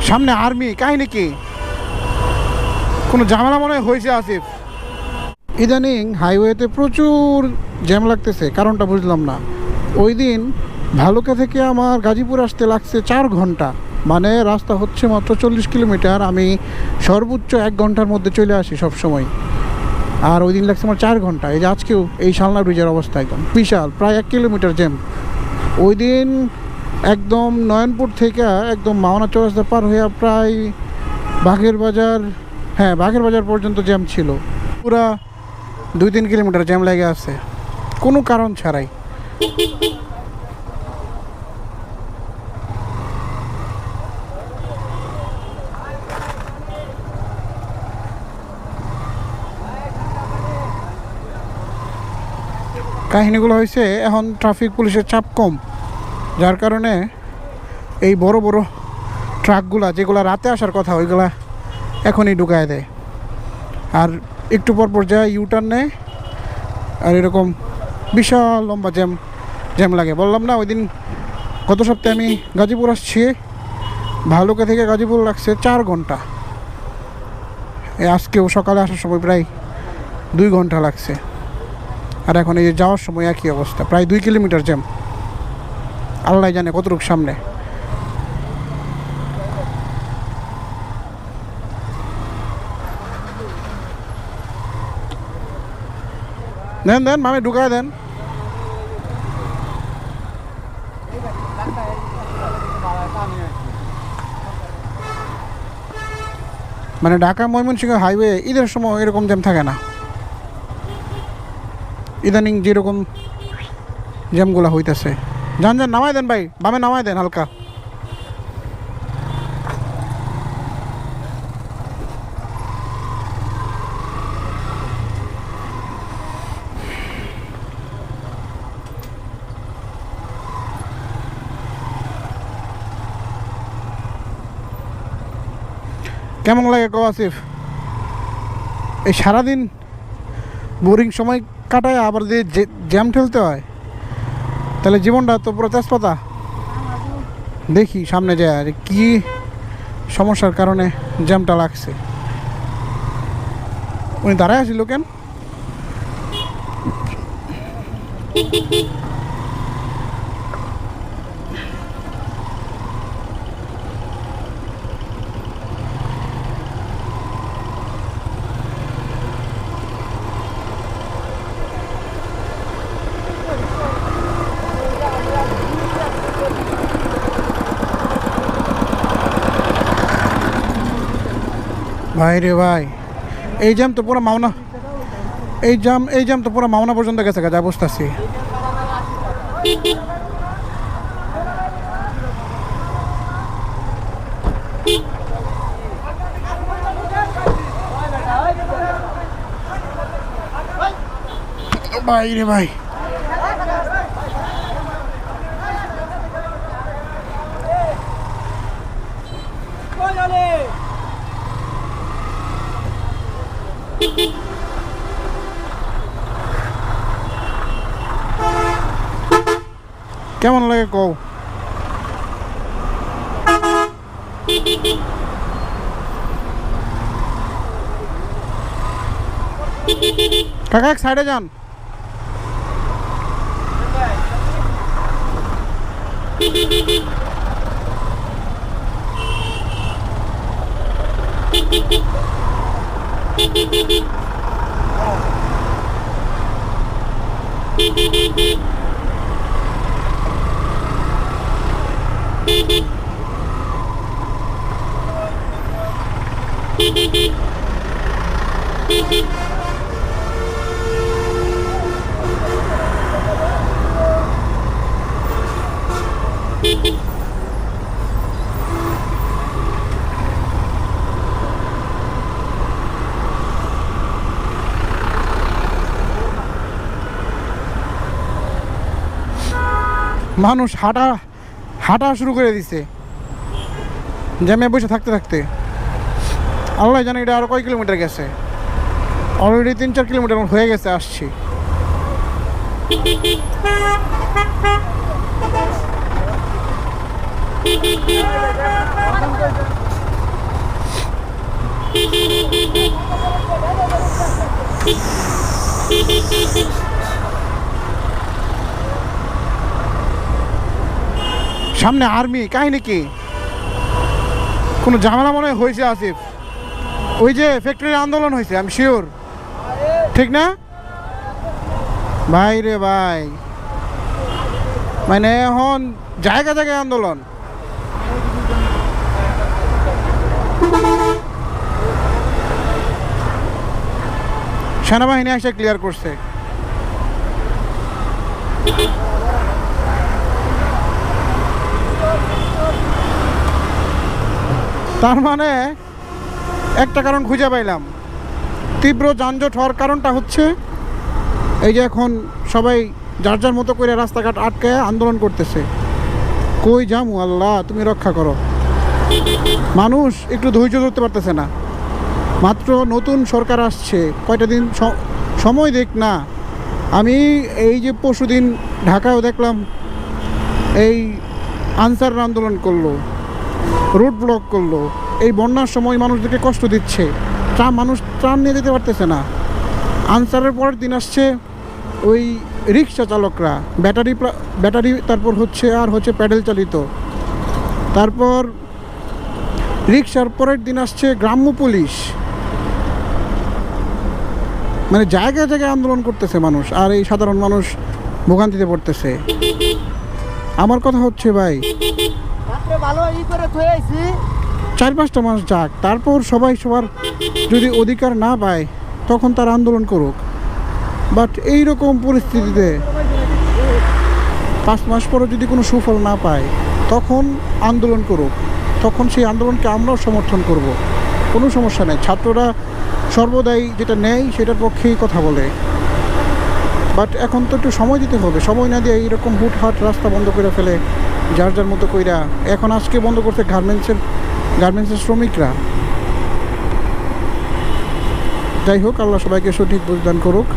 সামনে আর্মি, কাহিনী কি? কোনো ঝামেলা মনে হয়েছে আসিফ? ইদানিং হাইওয়েতে প্রচুর জ্যাম লাগতেছে, কারণটা বুঝলাম না। ওই দিন ভালুকা থেকে আমার গাজীপুর আসতে লাগছে 4 ঘন্টা, মানে রাস্তা হচ্ছে মাত্র 40 কিলোমিটার, আমি সর্বোচ্চ 1 ঘন্টার মধ্যে চলে আসি সব সময়। আর ওই দিন লাগছে আমার 4 ঘন্টা। এই যে আজকেও এই শালনা ব্রিজের অবস্থা একদম বিশাল, প্রায় 1 কিলোমিটার জ্যাম। ওই দিন একদম নয়নপুর থেকে একদম মাওনা চৌরাস্তা পার হয়ে প্রায় বাঘের বাজার, হ্যাঁ বাঘের বাজার পর্যন্ত জ্যাম ছিল। পুরা 2-3 কিলোমিটার জ্যাম লেগে আছে কোনো কারণ ছাড়াই। কাহিনীগুলো হয়েছে এখন ট্রাফিক পুলিশের চাপ কম, যার কারণে এই বড় বড় ট্রাকগুলা যেগুলো রাতে আসার কথা ওইগুলা এখনই ঢুকায় দেয়, আর একটু পর যায় ইউটার্ন নেয়, আর এরকম বিশাল লম্বা জ্যাম লাগে। বললাম না ওই দিন গত সপ্তাহে আমি গাজীপুর আসছি, ভালুকা থেকে গাজীপুর লাগছে 4 ঘন্টা। আজকেও সকালে আসার সময় প্রায় 2 ঘন্টা লাগছে, আর এখন এই যে যাওয়ার সময় একই অবস্থা, প্রায় 2 কিলোমিটার জ্যাম। আল্লাহ জানে কতটুকু সামনে। দেন মামে ঢুকায় দেন। মানে ঢাকা ময়মনসিংহ হাইওয়ে ঈদের সময় এরকম জ্যাম থাকে না, ইদানিং যেরকম জ্যামগুলো হইতেছে। যান নামাই দেন ভাই, বামে নামাই দেন হালকা। কেমন লাগে কও আসিফ? এই সারাদিন বোরিং সময় কাটায় আবার যদি জ্যাম ঠেলতে হয়, তাহলে জীবনটা তো পুরো তেজপাতা। দেখি সামনে যায় আর কি সমস্যার কারণে জ্যামটা লাগছে। উনি দাঁড়ায় আসিল কেন? ভাই রে ভাই, এই জ্যাম তো পুরো মাওনা, এই জ্যাম তো পুরো মাওনা পর্যন্ত গেছে, যা বুঝতেছি। ভাই রে ভাই, কেমন লাগে কও? কাকা এক সাইডে যান। মানুষ হাঁটা শুরু করে দিছে জ্যামে বসে থাকতে থাকতে। আল্লাহ জানে এটা আরো কয় কিলোমিটার গেছে, অলরেডি 3-4 কিলোমিটার হয়ে গেছে আসছি। সামনে আর্মি, কাহিনী কি? কোনো ঝামেলা মনে হয় হয়েছে আসিফ। ওই যে ফ্যাক্টরির আন্দোলন হয়েছে, আমি শিওর, ঠিক না ভাই? রে ভাই, মানে এখন জায়গা জায়গায় আন্দোলন। সেনাবাহিনী এসে ক্লিয়ার করছে। তার মানে একটা কারণ খুঁজে পাইলাম, তীব্র যানজট হওয়ার কারণটা হচ্ছে এই যে এখন সবাই যার যার মতো করে রাস্তাঘাট আটকে আন্দোলন করতেছে। কই যামু আল্লাহ, তুমি রক্ষা করো। মানুষ একটু ধৈর্য ধরতে পারতেছে না। মাত্র নতুন সরকার আসছে, কয়টা দিন সময় দেখ না। আমি এই যে পরশুদিন ঢাকায়ও দেখলাম, এই আনসার আন্দোলন করলো, রোড ব্লক করলো। এই বন্যার সময় মানুষদেরকে কষ্ট দিচ্ছে, মানুষ ত্রাণ নিয়ে যেতে পারতেছে না। আনসারের পরের দিন আসছে ওই রিক্সা চালকরা, ব্যাটারি তারপর হচ্ছে প্যাডেল চালিত। তারপর রিক্সার পরের দিন আসছে গ্রাম্য পুলিশ। মানে জায়গায় জায়গায় আন্দোলন করতেছে মানুষ, আর এই সাধারণ মানুষ ভোগান্তিতে পড়তেছে। আমার কথা হচ্ছে ভাই, 4-5টা মাস যাক, তারপর সবাই সবার যদি অধিকার না পায় তখন তার আন্দোলন করুক। বাট এইরকম পরিস্থিতিতে 5 মাস পরে যদি কোনো সুফল না পায় তখন আন্দোলন করুক, তখন সেই আন্দোলনকে আমরাও সমর্থন করব, কোনো সমস্যা নেই। ছাত্ররা সর্বদাই যেটা নেয় সেটার পক্ষেই কথা বলে। বাট এখন তো একটু সময় দিতে হবে, সময় না দিয়ে এইরকম হুটহাট রাস্তা বন্ধ করে ফেলে যার যার মতো কইরা। এখন আজকে বন্ধ করছে গার্মেন্টসের শ্রমিকরা। যাই হোক, আল্লাহ সবাইকে সঠিক বুঝদান করুক।